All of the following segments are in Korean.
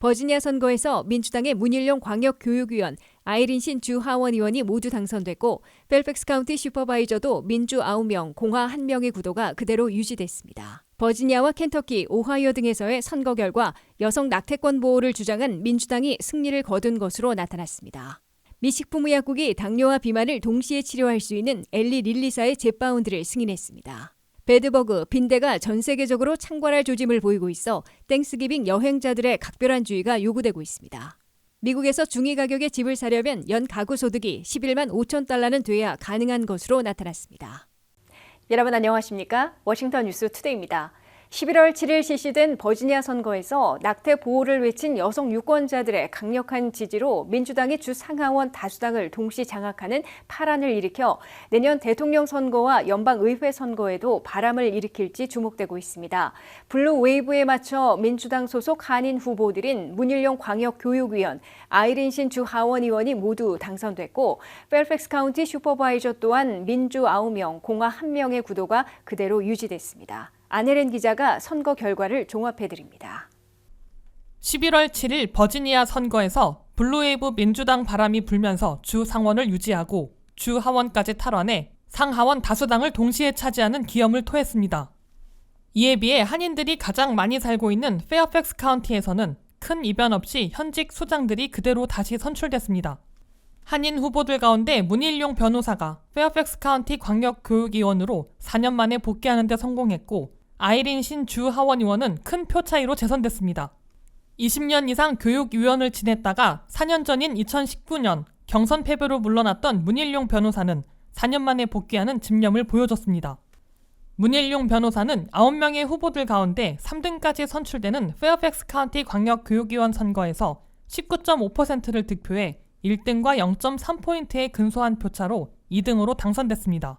버지니아 선거에서 민주당의 문일용 광역교육위원, 아이린신 주 하원 의원이 모두 당선됐고 펠팩스 카운티 슈퍼바이저도 민주 9명, 공화 1명의 구도가 그대로 유지됐습니다. 버지니아와 켄터키, 오하이오 등에서의 선거 결과 여성 낙태권 보호를 주장한 민주당이 승리를 거둔 것으로 나타났습니다. 미 식품의약국이 당뇨와 비만을 동시에 치료할 수 있는 엘리 릴리사의 젯바운드를 승인했습니다. 배드버그, 빈대가 전 세계적으로 창궐할 조짐을 보이고 있어 땡스기빙 여행자들의 각별한 주의가 요구되고 있습니다. 미국에서 중위 가격의 집을 사려면 연 가구 소득이 11만 5천 달러는 돼야 가능한 것으로 나타났습니다. 여러분 안녕하십니까? 워싱턴 뉴스 투데이입니다. 11월 7일 실시된 버지니아 선거에서 낙태 보호를 외친 여성 유권자들의 강력한 지지로 민주당이 주 상하원 다수당을 동시 장악하는 파란을 일으켜 내년 대통령 선거와 연방의회 선거에도 바람을 일으킬지 주목되고 있습니다. 블루 웨이브에 맞춰 민주당 소속 한인 후보들인 문일용 광역교육위원, 아이린신 주 하원 의원이 모두 당선됐고 펠팩스 카운티 슈퍼바이저 또한 민주 9명, 공화 1명의 구도가 그대로 유지됐습니다. 안혜린 기자가 선거 결과를 종합해드립니다. 11월 7일 버지니아 선거에서 블루웨이브 민주당 바람이 불면서 주 상원을 유지하고 주 하원까지 탈환해 상하원 다수당을 동시에 차지하는 기염을 토했습니다. 이에 비해 한인들이 가장 많이 살고 있는 페어팩스 카운티에서는 큰 이변 없이 현직 수장들이 그대로 다시 선출됐습니다. 한인 후보들 가운데 문일용 변호사가 페어팩스 카운티 광역교육위원으로 4년 만에 복귀하는 데 성공했고 아이린신 주 하원 의원은 큰 표 차이로 재선됐습니다. 20년 이상 교육위원을 지냈다가 4년 전인 2019년 경선 패배로 물러났던 문일용 변호사는 4년 만에 복귀하는 집념을 보여줬습니다. 문일용 변호사는 9명의 후보들 가운데 3등까지 선출되는 페어팩스 카운티 광역교육위원 선거에서 19.5%를 득표해 1등과 0.3포인트의 근소한 표차로 2등으로 당선됐습니다.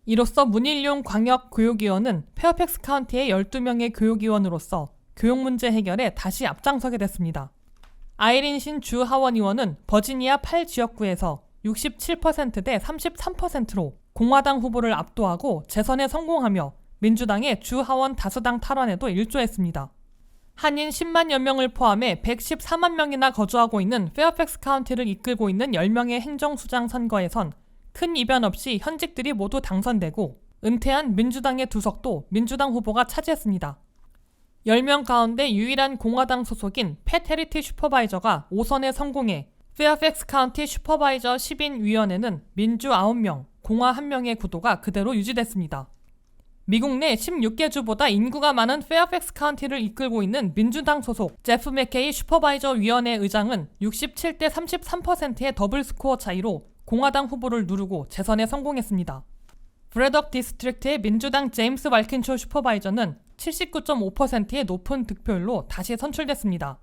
이로써 문일용 광역교육위원은 페어팩스 카운티의 12명의 교육위원으로서 교육 문제 해결에 다시 앞장서게 됐습니다. 아이린신 주 하원 의원은 버지니아 8지역구에서 67%대 33%로 공화당 후보를 압도하고 재선에 성공하며 민주당의 주 하원 다수당 탈환에도 일조했습니다. 한인 10만여 명을 포함해 114만 명이나 거주하고 있는 페어팩스 카운티를 이끌고 있는 10명의 행정수장 선거에선 큰 이변 없이 현직들이 모두 당선되고 은퇴한 민주당의 두석도 민주당 후보가 차지했습니다. 10명 가운데 유일한 공화당 소속인 팻 헤리티 슈퍼바이저가 5선에 성공해 페어팩스 카운티 슈퍼바이저 10인 위원회는 민주 9명, 공화 1명의 구도가 그대로 유지됐습니다. 미국 내 16개 주보다 인구가 많은 페어팩스 카운티를 이끌고 있는 민주당 소속 제프 맥케이 슈퍼바이저 위원회 의장은 67대 33%의 더블 스코어 차이로 공화당 후보를 누르고 재선에 성공했습니다. 브래덕 디스트릭트의 민주당 제임스 왈킨초 슈퍼바이저는 79.5%의 높은 득표율로 다시 선출됐습니다.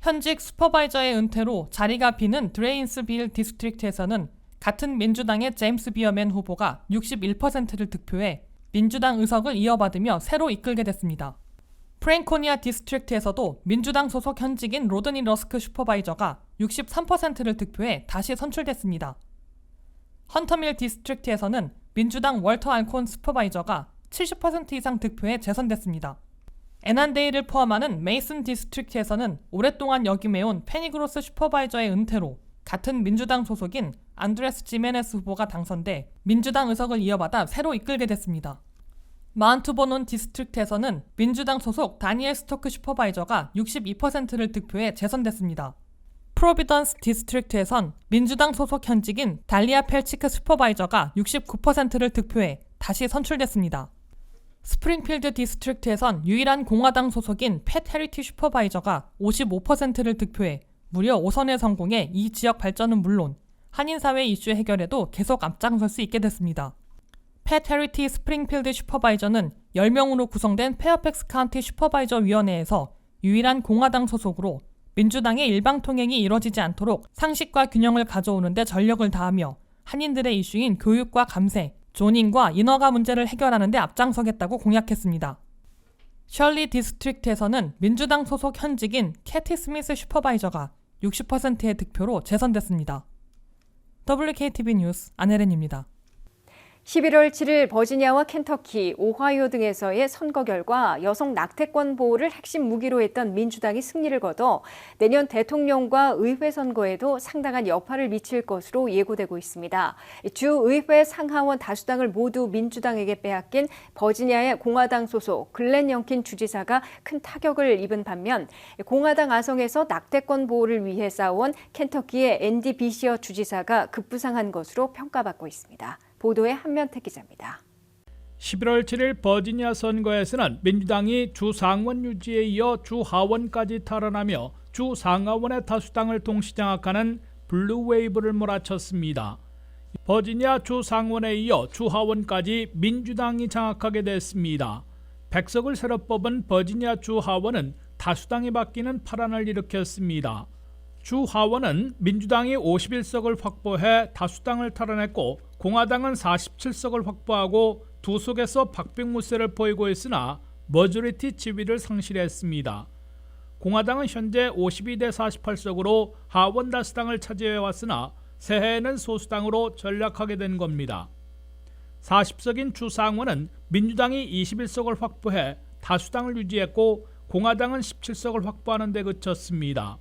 현직 슈퍼바이저의 은퇴로 자리가 비는 드레인스빌 디스트릭트에서는 같은 민주당의 제임스 비어맨 후보가 61%를 득표해 민주당 의석을 이어받으며 새로 이끌게 됐습니다. 프랭코니아 디스트릭트에서도 민주당 소속 현직인 로드니 러스크 슈퍼바이저가 63%를 득표해 다시 선출됐습니다. 헌터밀 디스트릭트에서는 민주당 월터 알콘 슈퍼바이저가 70% 이상 득표해 재선됐습니다. 애난데일을 포함하는 메이슨 디스트릭트에서는 오랫동안 역임해온 페니그로스 슈퍼바이저의 은퇴로 같은 민주당 소속인 안드레스 지메네스 후보가 당선돼 민주당 의석을 이어받아 새로 이끌게 됐습니다. 마운트 버논 디스트릭트에서는 민주당 소속 다니엘 스토크 슈퍼바이저가 62%를 득표해 재선됐습니다. 프로비던스 디스트릭트에선 민주당 소속 현직인 달리아 펠치크 슈퍼바이저가 69%를 득표해 다시 선출됐습니다. 스프링필드 디스트릭트에선 유일한 공화당 소속인 팻 헤리티 슈퍼바이저가 55%를 득표해 무려 5선에 성공해 이 지역 발전은 물론 한인사회 이슈 해결에도 계속 앞장설 수 있게 됐습니다. 팻 헤리티 스프링필드 슈퍼바이저는 10명으로 구성된 페어팩스 카운티 슈퍼바이저 위원회에서 유일한 공화당 소속으로 민주당의 일방통행이 이뤄지지 않도록 상식과 균형을 가져오는 데 전력을 다하며 한인들의 이슈인 교육과 감세, 존인과 인허가 문제를 해결하는 데 앞장서겠다고 공약했습니다. 셜리 디스트릭트에서는 민주당 소속 현직인 캐티 스미스 슈퍼바이저가 60%의 득표로 재선됐습니다. WKTV 뉴스 안혜린입니다. 11월 7일 버지니아와 켄터키, 오하이오 등에서의 선거 결과 여성 낙태권 보호를 핵심 무기로 했던 민주당이 승리를 거둬 내년 대통령과 의회 선거에도 상당한 여파를 미칠 것으로 예고되고 있습니다. 주 의회 상하원 다수당을 모두 민주당에게 빼앗긴 버지니아의 공화당 소속 글렌 영킨 주지사가 큰 타격을 입은 반면 공화당 아성에서 낙태권 보호를 위해 싸워온 켄터키의 앤디 비시어 주지사가 급부상한 것으로 평가받고 있습니다. 보도의 한면택 기자입니다. 11월 7일 버지니아 선거에서는 민주당이 주 상원 유지에 이어 주 하원까지 탈환하며 주 상하원의 다수당을 동시 장악하는 블루 웨이브를 몰아쳤습니다. 버지니아 주 상원에 이어 주 하원까지 민주당이 장악하게 됐습니다. 100석을 새로 뽑은 버지니아 주 하원은 다수당이 바뀌는 파란을 일으켰습니다. 주 하원은 민주당이 51석을 확보해 다수당을 탈환했고 공화당은 47석을 확보하고 두 석에서 박빙무세를 보이고 있으나 머저리티 지위를 상실했습니다. 공화당은 현재 52대 48석으로 하원 다수당을 차지해왔으나 새해에는 소수당으로 전락하게 된 겁니다. 40석인 주 상원은 민주당이 21석을 확보해 다수당을 유지했고 공화당은 17석을 확보하는 데 그쳤습니다.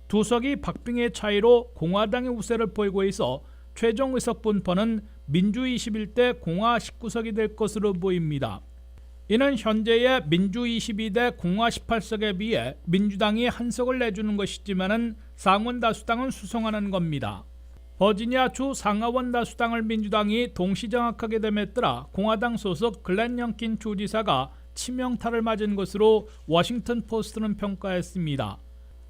두 석이 박빙의 차이로 공화당의 우세를 보이고 있어 최종 의석 분포는 민주 21대 공화 19석이 될 것으로 보입니다. 이는 현재의 민주 22대 공화 18석에 비해 민주당이 한 석을 내주는 것이지만 상원 다수당은 수성하는 겁니다. 버지니아 주 상하원 다수당을 민주당이 동시 장악하게 됨에 따라 공화당 소속 글렌 영킨 주지사가 치명타를 맞은 것으로 워싱턴 포스트는 평가했습니다.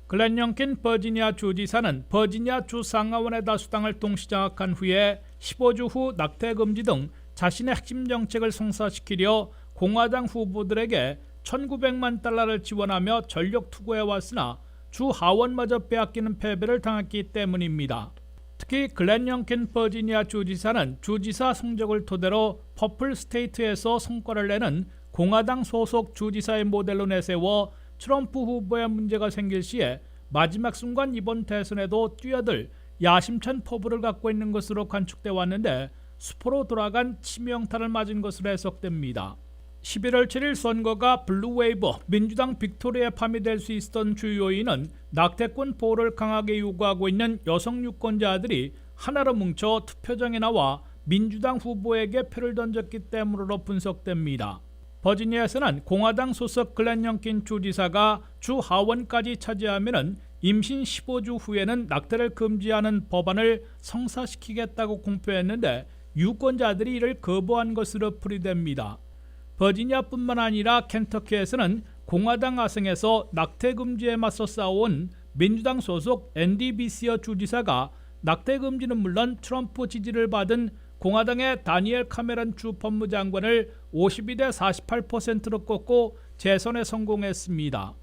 글렌 영킨 버지니아 주지사는 버지니아 주 상하원의 다수당을 동시 장악한 후에 15주 후 낙태 금지 등 자신의 핵심 정책을 성사시키려 공화당 후보들에게 1,900만 달러를 지원하며 전력 투구해왔으나 주 하원마저 빼앗기는 패배를 당했기 때문입니다. 특히 글렌 영킨 버지니아 주지사는 주지사 성적을 토대로 퍼플 스테이트에서 성과를 내는 공화당 소속 주지사의 모델로 내세워 트럼프 후보의 문제가 생길 시에 마지막 순간 이번 대선에도 뛰어들 야심찬 포부를 갖고 있는 것으로 관측돼 왔는데 수포로 돌아간 치명타를 맞은 것으로 해석됩니다. 11월 7일 선거가 블루웨이브 민주당 빅토리의 밤이 될 수 있었던 주요 요인은 낙태권 보호를 강하게 요구하고 있는 여성 유권자들이 하나로 뭉쳐 투표장에 나와 민주당 후보에게 표를 던졌기 때문으로 분석됩니다. 버지니아에서는 공화당 소속 글렌 영킨 주지사가 주 하원까지 차지하면 임신 15주 후에는 낙태를 금지하는 법안을 성사시키겠다고 공표했는데 유권자들이 이를 거부한 것으로 풀이됩니다. 버지니아뿐만 아니라 켄터키에서는 공화당 아성에서 낙태 금지에 맞서 싸워온 민주당 소속 앤디 비시어 주지사가 낙태 금지는 물론 트럼프 지지를 받은 공화당의 다니엘 카메론 주 법무장관을 52대 48%로 꺾고 재선에 성공했습니다.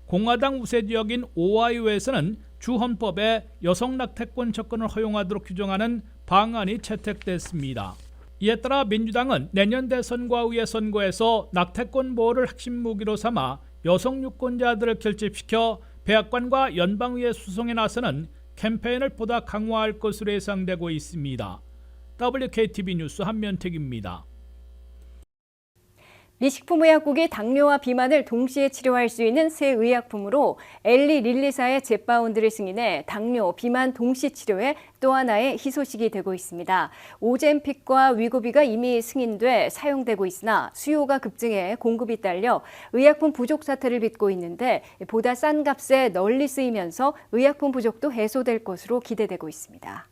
공화당 우세 지역인 오하이오에서는 주 헌법에 여성 낙태권 접근을 허용하도록 규정하는 방안이 채택됐습니다. 이에 따라 민주당은 내년 대선과 의회 선거에서 낙태권 보호를 핵심 무기로 삼아 여성 유권자들을 결집시켜 백악관과 연방의회 수송에 나서는 캠페인을 보다 강화할 것으로 예상되고 있습니다. WKTV 뉴스 한면택입니다. 미식품의약국이 당뇨와 비만을 동시에 치료할 수 있는 새 의약품으로 엘리 릴리사의 젯바운드를 승인해 당뇨, 비만 동시 치료에 또 하나의 희소식이 되고 있습니다. 오젬픽과 위고비가 이미 승인돼 사용되고 있으나 수요가 급증해 공급이 딸려 의약품 부족 사태를 빚고 있는데 보다 싼 값에 널리 쓰이면서 의약품 부족도 해소될 것으로 기대되고 있습니다.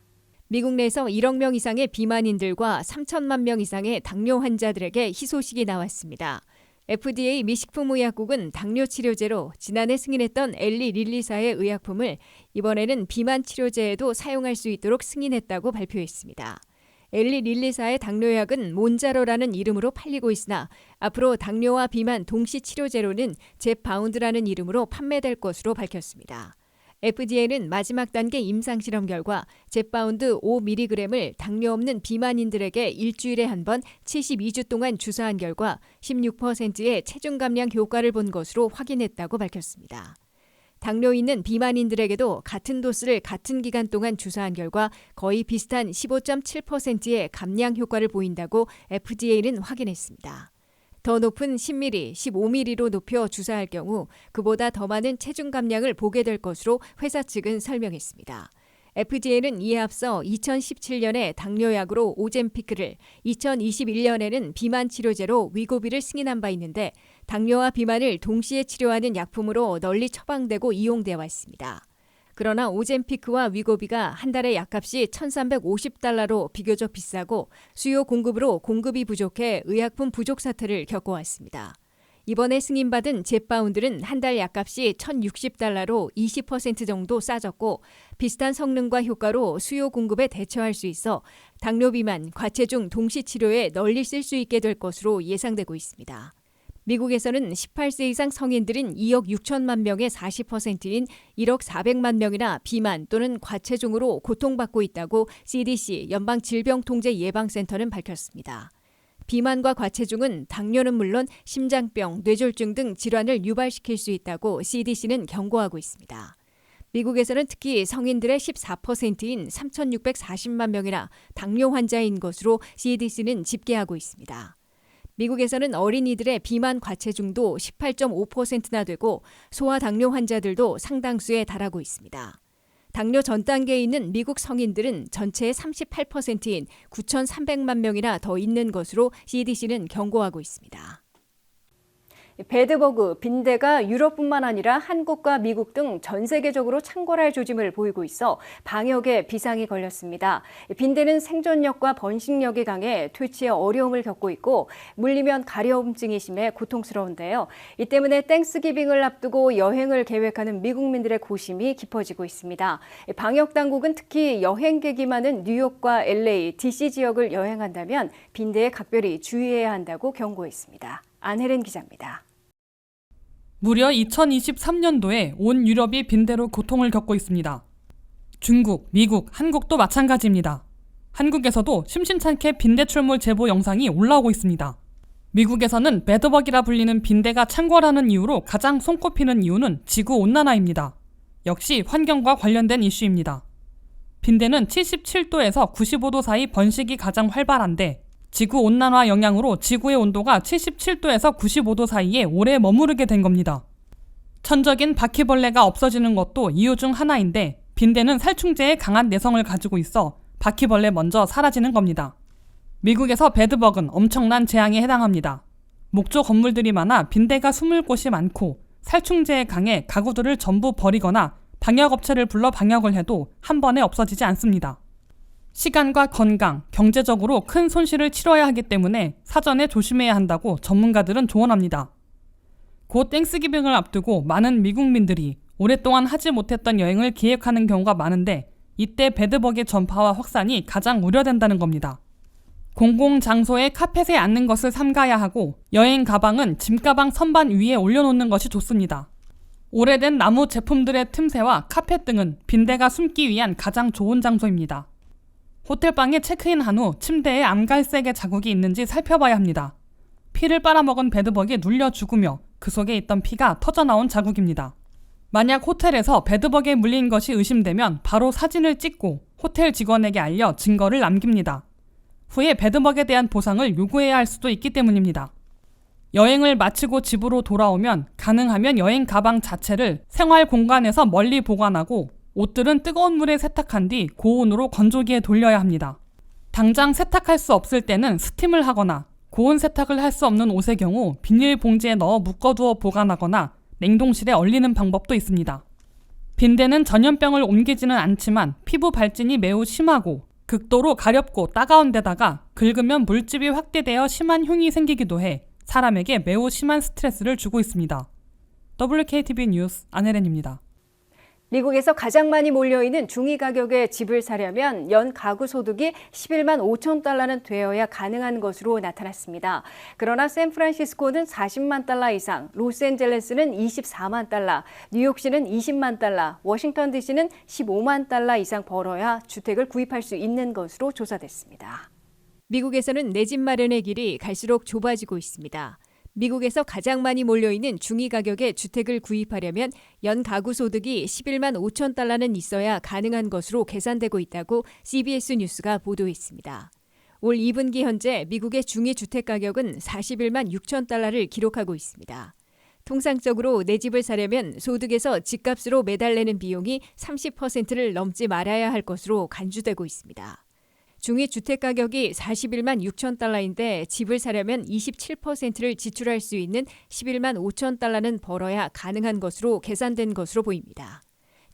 미국 내에서 1억 명 이상의 비만인들과 3천만 명 이상의 당뇨 환자들에게 희소식이 나왔습니다. FDA 미식품의약국은 당뇨 치료제로 지난해 승인했던 엘리 릴리사의 의약품을 이번에는 비만 치료제에도 사용할 수 있도록 승인했다고 발표했습니다. 엘리 릴리사의 당뇨약은 몬자로라는 이름으로 팔리고 있으나 앞으로 당뇨와 비만 동시 치료제로는 젯바운드라는 이름으로 판매될 것으로 밝혔습니다. FDA는 마지막 단계 임상실험 결과 젯바운드 5mg을 당뇨 없는 비만인들에게 일주일에 한 번 72주 동안 주사한 결과 16%의 체중 감량 효과를 본 것으로 확인했다고 밝혔습니다. 당뇨 있는 비만인들에게도 같은 도수를 같은 기간 동안 주사한 결과 거의 비슷한 15.7%의 감량 효과를 보인다고 FDA는 확인했습니다. 더 높은 10ml, 15ml로 높여 주사할 경우 그보다 더 많은 체중 감량을 보게 될 것으로 회사 측은 설명했습니다. FDA는 이에 앞서 2017년에 당뇨약으로 오젬피크를, 2021년에는 비만 치료제로 위고비를 승인한 바 있는데 당뇨와 비만을 동시에 치료하는 약품으로 널리 처방되고 이용되어 왔습니다. 그러나 오젬피크와 위고비가 한 달에 약값이 $1,350로 비교적 비싸고 수요 공급으로 공급이 부족해 의약품 부족 사태를 겪어왔습니다. 이번에 승인받은 젯바운드는 한 달 약값이 $1,060로 20% 정도 싸졌고 비슷한 성능과 효과로 수요 공급에 대처할 수 있어 당뇨 비만, 과체중 동시 치료에 널리 쓸 수 있게 될 것으로 예상되고 있습니다. 미국에서는 18세 이상 성인들인 2억 6천만 명의 40%인 1억 400만 명이나 비만 또는 과체중으로 고통받고 있다고 CDC 연방질병통제예방센터는 밝혔습니다. 비만과 과체중은 당뇨는 물론 심장병, 뇌졸중 등 질환을 유발시킬 수 있다고 CDC는 경고하고 있습니다. 미국에서는 특히 성인들의 14%인 3,640만 명이나 당뇨 환자인 것으로 CDC는 집계하고 있습니다. 미국에서는 어린이들의 비만 과체중도 18.5%나 되고 소아당뇨 환자들도 상당수에 달하고 있습니다. 당뇨 전 단계에 있는 미국 성인들은 전체의 38%인 9,300만 명이나 더 있는 것으로 CDC는 경고하고 있습니다. 배드버그, 빈대가 유럽뿐만 아니라 한국과 미국 등 전 세계적으로 창궐할 조짐을 보이고 있어 방역에 비상이 걸렸습니다. 빈대는 생존력과 번식력이 강해 퇴치에 어려움을 겪고 있고 물리면 가려움증이 심해 고통스러운데요. 이 때문에 땡스기빙을 앞두고 여행을 계획하는 미국민들의 고심이 깊어지고 있습니다. 방역 당국은 특히 여행객이 많은 뉴욕과 LA, DC 지역을 여행한다면 빈대에 각별히 주의해야 한다고 경고했습니다. 안혜린 기자입니다. 무려 2023년도에 온 유럽이 빈대로 고통을 겪고 있습니다. 중국, 미국, 한국도 마찬가지입니다. 한국에서도 심심찮게 빈대 출몰 제보 영상이 올라오고 있습니다. 미국에서는 배드버기라 불리는 빈대가 창궐하는 이유로 가장 손꼽히는 이유는 지구온난화입니다. 역시 환경과 관련된 이슈입니다. 빈대는 77도에서 95도 사이 번식이 가장 활발한데 지구온난화 영향으로 지구의 온도가 77도에서 95도 사이에 오래 머무르게 된 겁니다. 천적인 바퀴벌레가 없어지는 것도 이유 중 하나인데 빈대는 살충제에 강한 내성을 가지고 있어 바퀴벌레 먼저 사라지는 겁니다. 미국에서 배드버그는 엄청난 재앙에 해당합니다. 목조 건물들이 많아 빈대가 숨을 곳이 많고 살충제에 강해 가구들을 전부 버리거나 방역업체를 불러 방역을 해도 한 번에 없어지지 않습니다. 시간과 건강, 경제적으로 큰 손실을 치러야 하기 때문에 사전에 조심해야 한다고 전문가들은 조언합니다. 곧 땡스기빙을 앞두고 많은 미국민들이 오랫동안 하지 못했던 여행을 계획하는 경우가 많은데 이때 배드버기 전파와 확산이 가장 우려된다는 겁니다. 공공장소에 카펫에 앉는 것을 삼가야 하고 여행 가방은 짐가방 선반 위에 올려놓는 것이 좋습니다. 오래된 나무 제품들의 틈새와 카펫 등은 빈대가 숨기 위한 가장 좋은 장소입니다. 호텔방에 체크인한 후 침대에 암갈색의 자국이 있는지 살펴봐야 합니다. 피를 빨아먹은 배드버기에 눌려 죽으며 그 속에 있던 피가 터져나온 자국입니다. 만약 호텔에서 배드버기에 물린 것이 의심되면 바로 사진을 찍고 호텔 직원에게 알려 증거를 남깁니다. 후에 배드버기에 대한 보상을 요구해야 할 수도 있기 때문입니다. 여행을 마치고 집으로 돌아오면 가능하면 여행 가방 자체를 생활 공간에서 멀리 보관하고 옷들은 뜨거운 물에 세탁한 뒤 고온으로 건조기에 돌려야 합니다. 당장 세탁할 수 없을 때는 스팀을 하거나 고온 세탁을 할 수 없는 옷의 경우 비닐봉지에 넣어 묶어두어 보관하거나 냉동실에 얼리는 방법도 있습니다. 빈대는 전염병을 옮기지는 않지만 피부 발진이 매우 심하고 극도로 가렵고 따가운 데다가 긁으면 물집이 확대되어 심한 흉이 생기기도 해 사람에게 매우 심한 스트레스를 주고 있습니다. WKTV 뉴스 안혜린입니다. 미국에서 가장 많이 몰려있는 중위 가격의 집을 사려면 연 가구 소득이 11만 5천 달러는 되어야 가능한 것으로 나타났습니다. 그러나 샌프란시스코는 40만 달러 이상, 로스앤젤레스는 24만 달러, 뉴욕시는 20만 달러, 워싱턴 DC는 15만 달러 이상 벌어야 주택을 구입할 수 있는 것으로 조사됐습니다. 미국에서는 내 집 마련의 길이 갈수록 좁아지고 있습니다. 미국에서 가장 많이 몰려있는 중위 가격의 주택을 구입하려면 연 가구 소득이 11만 5천 달러는 있어야 가능한 것으로 계산되고 있다고 CBS 뉴스가 보도했습니다. 올 2분기 현재 미국의 중위 주택 가격은 41만 6천 달러를 기록하고 있습니다. 통상적으로 내 집을 사려면 소득에서 집값으로 매달 내는 비용이 30%를 넘지 말아야 할 것으로 간주되고 있습니다. 중위 주택 가격이 41만 6천 달러인데 집을 사려면 27%를 지출할 수 있는 11만 5천 달러는 벌어야 가능한 것으로 계산된 것으로 보입니다.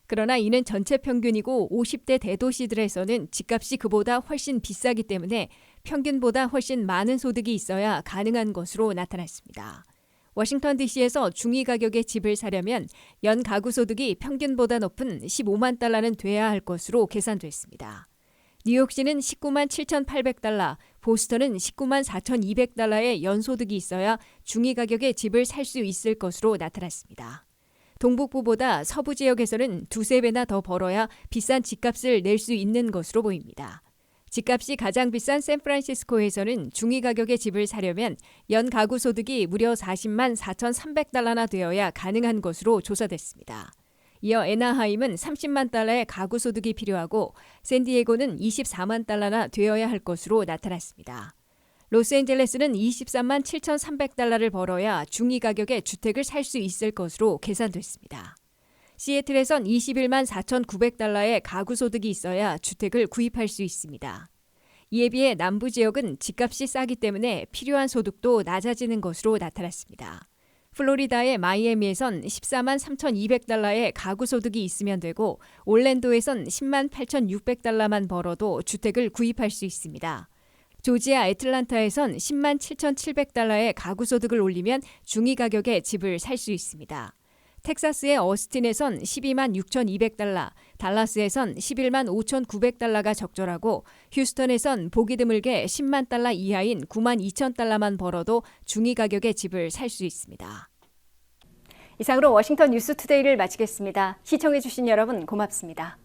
그러나 이는 전체 평균이고 50대 대도시들에서는 집값이 그보다 훨씬 비싸기 때문에 평균보다 훨씬 많은 소득이 있어야 가능한 것으로 나타났습니다. 워싱턴 DC에서 중위 가격의 집을 사려면 연 가구 소득이 평균보다 높은 15만 달러는 돼야 할 것으로 계산됐습니다. 뉴욕시는 19만 7,800달러, 보스턴은 19만 4,200달러의 연소득이 있어야 중위 가격의 집을 살 수 있을 것으로 나타났습니다. 동북부보다 서부 지역에서는 두세 배나 더 벌어야 비싼 집값을 낼 수 있는 것으로 보입니다. 집값이 가장 비싼 샌프란시스코에서는 중위 가격의 집을 사려면 연 가구 소득이 무려 40만 4,300달러나 되어야 가능한 것으로 조사됐습니다. 이어 애나하임은 30만 달러의 가구 소득이 필요하고 샌디에고는 24만 달러나 되어야 할 것으로 나타났습니다. 로스앤젤레스는 23만 7,300달러를 벌어야 중위 가격의 주택을 살 수 있을 것으로 계산됐습니다. 시애틀에선 21만 4,900달러의 가구 소득이 있어야 주택을 구입할 수 있습니다. 이에 비해 남부 지역은 집값이 싸기 때문에 필요한 소득도 낮아지는 것으로 나타났습니다. 플로리다의 마이애미에선 14만 3,200달러의 가구 소득이 있으면 되고 올랜도에선 10만 8,600달러만 벌어도 주택을 구입할 수 있습니다. 조지아 애틀란타에선 10만 7,700달러의 가구 소득을 올리면 중위 가격의 집을 살 수 있습니다. 텍사스의 어스틴에선 12만 6,200달러, 달라스에선 11만 5,900달러가 적절하고 휴스턴에선 보기 드물게 10만 달러 이하인 9만 2천 달러만 벌어도 중위 가격의 집을 살 수 있습니다. 이상으로 워싱턴 뉴스투데이를 마치겠습니다. 시청해주신 여러분 고맙습니다.